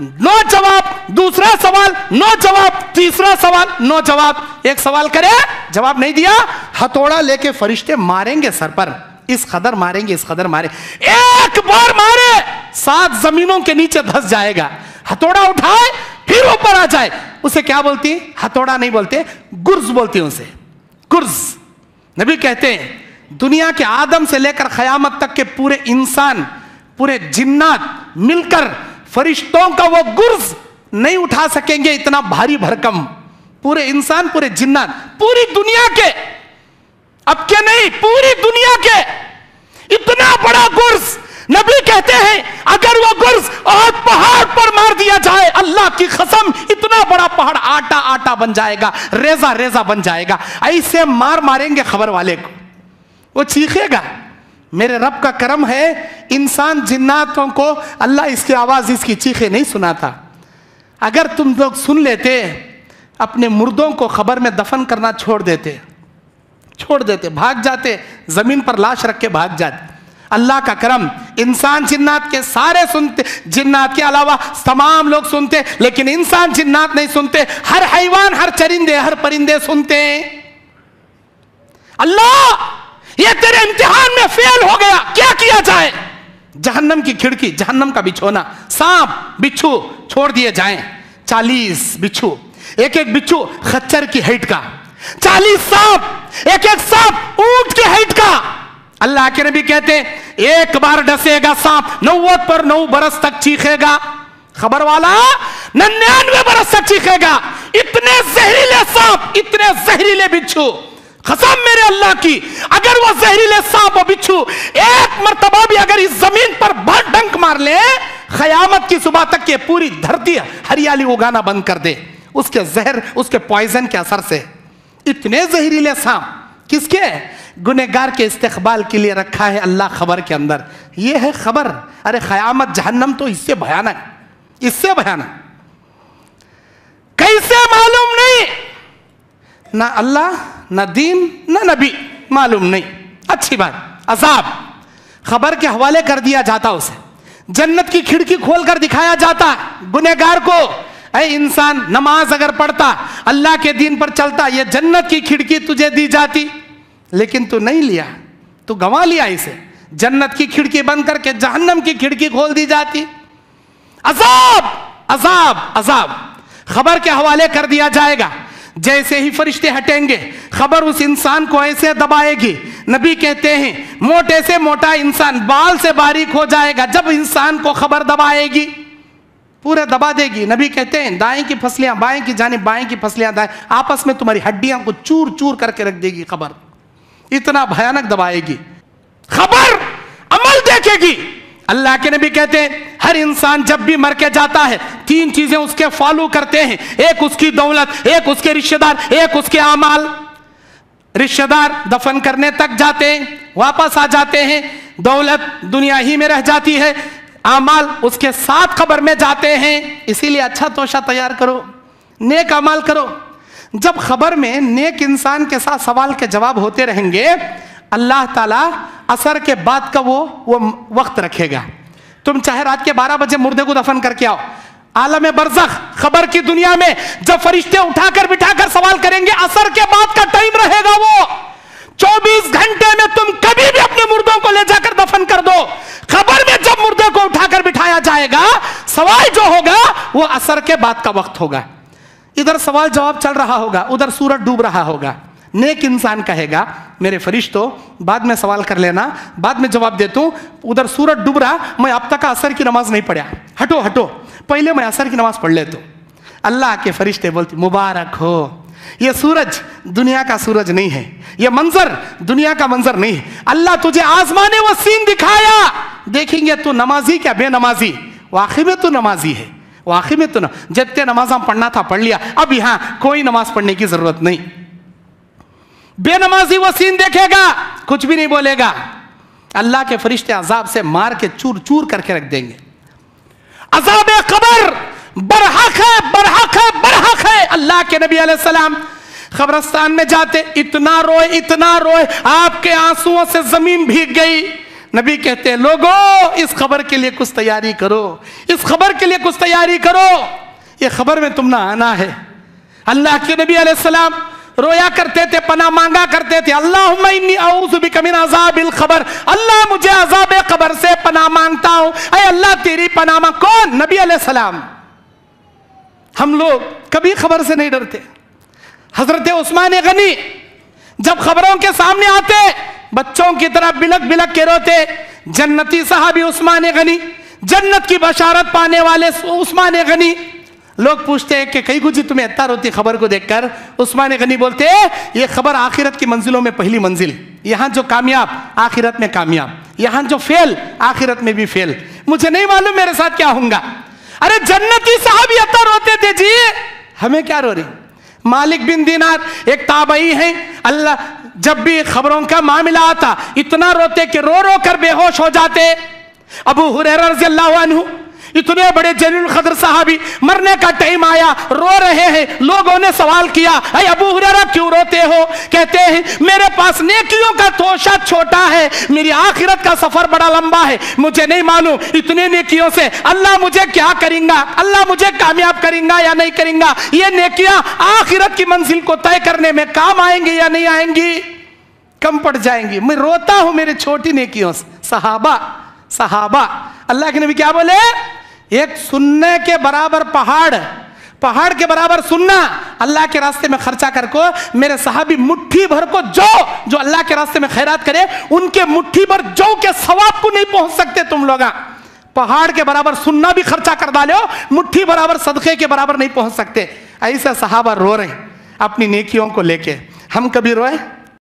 No जवाब, दूसरा सवाल नो जवाब, तीसरा सवाल नो जवाब। एक सवाल करे, जवाब नहीं दिया, हथौड़ा लेके फरिश्ते मारेंगे सर पर, इस कदर मारेंगे, इस कदर मारे, एक बार मारे 7 जमीनों के नीचे धंस जाएगा। हथौड़ा उठाए फिर ऊपर आ जाए, उसे क्या बोलती? हथौड़ा नहीं बोलते, गुर्ज बोलती है उसे, गुर्ज। नबी कहते हैं दुनिया के आदम से लेकर क़यामत तक के पूरे इंसान, पूरे जिन्नात मिलकर फरिश्तों का वो गुर्ज नहीं उठा सकेंगे, इतना भारी भरकम। पूरे इंसान, पूरे जिन्नात, पूरी दुनिया के, अब के नहीं, पूरी दुनिया के इतना बड़ा गुर्ज। नबी कहते हैं अगर वो गुर्ज और पहाड़ पर मार दिया जाए, अल्लाह की कसम, इतना बड़ा पहाड़ आटा आटा बन जाएगा, रेजा रेजा बन जाएगा। ऐसे मार मारेंगे खबर वाले को, वो चीखेगा। मेरे रब का करम है, इंसान जिन्नातों को अल्लाह इसकी आवाज, इसकी चीखें नहीं सुनाता। अगर तुम लोग सुन लेते, अपने मुर्दों को खबर में दफन करना छोड़ देते, भाग जाते, जमीन पर लाश रख के भाग जाते। अल्लाह का करम, इंसान जिन्नात के सारे सुनते, जिन्नात के अलावा तमाम लोग सुनते, लेकिन इंसान जिन्नात नहीं सुनते। हर हैवान, हर चरिंदे, हर परिंदे सुनते हैं। अल्लाह ये तेरे इम्तिहान में फेल हो गया, क्या किया जाए? जहन्नम की खिड़की, जहन्नम का बिछोना, सांप बिच्छू छोड़ दिए जाएं, 40 बिच्छू, एक एक बिच्छू खच्चर की हाइट का, 40 सांप, एक एक सांप ऊंट की हाइट का। अल्लाह के नबी कहते एक बार डसेगा सांप, 90 पर 9 बरस तक चीखेगा। खबर वाला 99 बरस तक चीखेगा। इतने जहरीले सांप, इतने जहरीले बिच्छू, कसम मेरे अल्लाह की, अगर वो जहरीले सांप और बिच्छू एक मर्तबा भी अगर इस जमीन पर डंक मार ले, क़यामत की सुबह तक ये पूरी धरती हरियाली उगाना बंद कर दे, उसके जहर, उसके पॉइजन के असर से। इतने जहरीले सांप किसके? गुनहगार के इस्तेक़बाल के लिए रखा है अल्लाह खबर के अंदर। ये है खबर। अरे क़यामत, जहन्नम तो इससे भयानक, इससे भयानक। कैसे मालूम नहीं, ना अल्लाह, ना दीन, ना नबी, मालूम नहीं। अच्छी बात, अज़ाब खबर के हवाले कर दिया जाता, उसे जन्नत की खिड़की खोलकर दिखाया जाता गुनहगार को। ऐ इंसान, नमाज अगर पढ़ता, अल्लाह के दीन पर चलता, ये जन्नत की खिड़की तुझे दी जाती, लेकिन तू नहीं लिया, तू गंवा लिया इसे। जन्नत की खिड़की बंद करके जहन्नम की खिड़की खोल दी जाती। अजाब अजाब अजाब खबर के हवाले कर दिया जाएगा। जैसे ही फरिश्ते हटेंगे, खबर उस इंसान को ऐसे दबाएगी, नबी कहते हैं मोटे से मोटा इंसान बाल से बारीक हो जाएगा जब इंसान को खबर दबाएगी, पूरे दबा देगी। नबी कहते हैं दाएं की फसलियां बाएं की जानिब, बाएं की फसलियां दाएं, आपस में तुम्हारी हड्डियां को चूर चूर करके रख देगी। खबर इतना भयानक दबाएगी। खबर अमल देखेगी। अल्लाह के नबी कहते हैं हर इंसान जब भी मर के जाता है, 3 चीजें उसके फॉलो करते हैं, एक उसकी दौलत, एक उसके रिश्तेदार, एक उसके आमाल। रिश्तेदार दफन करने तक जाते हैं, वापस आ जाते हैं, दौलत दुनिया ही में रह जाती है, आमाल उसके साथ खबर में जाते हैं। इसीलिए अच्छा तोशा तैयार करो, नेक अमाल करो। जब खबर में नेक इंसान के साथ सवाल के जवाब होते रहेंगे, अल्लाह ताला असर के बाद का वो वक्त रखेगा। तुम चाहे रात के 12 बजे मुर्दे को दफन करके आओ, आलम बरज़ख खबर की दुनिया में जब फरिश्ते उठाकर बिठाकर सवाल करेंगे, असर के बाद का टाइम रहेगा वो। 24 घंटे में तुम कभी भी अपने मुर्दों को ले जाकर दफन कर दो। खबर में जब मुर्दे को उठाकर बिठाया जाएगा, सवाल जो होगा वो असर के बाद का वक्त होगा। इधर सवाल जवाब चल रहा होगा, उधर सूरज डूब रहा होगा। नेक इंसान कहेगा मेरे फरिश्तों बाद में सवाल कर लेना, बाद में जवाब देता हूं। उधर सूरज डूब रहा, मैं अब तक असर की नमाज नहीं पढ़ा, हटो हटो, पहले मैं असर की नमाज पढ़ लेता हूं। अल्लाह के फरिश्ते बोलते मुबारक हो, ये सूरज दुनिया का सूरज नहीं है, ये मंजर दुनिया का मंजर नहीं है। अल्लाह तुझे आसमाने वो सीन दिखाया, देखेंगे तू नमाजी क्या बेनमाजी, वाकई में तू नमाजी है, वाकई में तू न जितने नमाज़ पढ़ना था पढ़ लिया, अब यहाँ कोई नमाज पढ़ने की जरूरत नहीं। बेनमाजी वो सीन देखेगा, कुछ भी नहीं बोलेगा। अल्लाह के फरिश्ते अजाब से मार के चूर चूर करके रख देंगे। अजाब कब्र बरहक है, बरहक है, बरहक है। अल्लाह के नबी अलैहिस्सलाम कब्रिस्तान में जाते, इतना रोए, आपके आंसुओं से जमीन भीग गई। नबी कहते हैं लोगों इस खबर के लिए कुछ तैयारी करो, इस खबर के लिए कुछ तैयारी करो, ये खबर में तुम ना आना है। अल्लाह के नबी अलैहिस्सलाम रोया करते थे, पनाह मांगा करते थे, अल्लाहुम्मा इन्नी अऊज़ु बिका मिन अज़ाबिल क़ब्र, अल्लाह मुझे अज़ाब क़ब्र से पनाह मांगता हूं, ऐ अल्लाह तेरी पनाह मांग। कौन? नबी अलैहिस्सलाम। हम लोग कभी खबर से नहीं डरते। हजरत उस्मान गनी जब खबरों के सामने आते बच्चों की तरह बिलक बिलक के रोते। जन्नती साहबी उस्मान गनी, जन्नत की बशारत पाने वाले उस्मान गनी। लोग पूछते हैं कि कई गुजी तुम्हें इतना रोती खबर को देखकर? उस्मान गनी बोलते हैं ये खबर आखिरत की मंजिलों में पहली मंजिल, यहाँ जो कामयाब आखिरत में कामयाब, यहाँ जो फेल आखिरत में भी फेल। मुझे नहीं मालूम मेरे साथ क्या होगा। अरे जन्नती साहबी इतना रोते थे जी, हमें क्या रो रही? मालिक बिन दिनार एक ताबई है, अल्लाह जब भी खबरों का मामला आता इतना रोते कि रो रो कर बेहोश हो जाते। अबू हुरैरा रज़ियल्लाहु अन्हु इतने बड़े जलील क़द्र सहाबी, मरने का टाइम आया, रो रहे हैं। लोगों ने सवाल किया अरे अबू हुरैरा क्यों रोते हो? कहते हैं मेरे पास नेकियों का तोशा छोटा है, मेरी आखिरत का सफर बड़ा लंबा है, मुझे नहीं मालूम इतने नेकियों से अल्लाह मुझे क्या करेगा, अल्लाह मुझे कामयाब करेगा या नहीं करेगा। ये नेकियां आखिरत की मंजिल को तय करने में काम आएंगी या नहीं आएंगी, कम पड़ जाएंगी। मैं रोता हूं मेरी छोटी नेकियों से। सहाबा अल्लाह के नबी क्या बोले? एक सुनने के बराबर पहाड़ के बराबर सुनना अल्लाह के रास्ते में खर्चा कर को, मेरे सहाबी मुट्ठी भर को जो अल्लाह के रास्ते में खैरात करे उनके मुट्ठी भर जौ के सवाब को नहीं पहुंच सकते तुम लोग। पहाड़ के बराबर सुनना भी खर्चा कर डालो, मुट्ठी बराबर सदके के बराबर नहीं पहुंच सकते। ऐसे सहाबा रो रहे अपनी नेकियों को लेके। हम कभी रोए?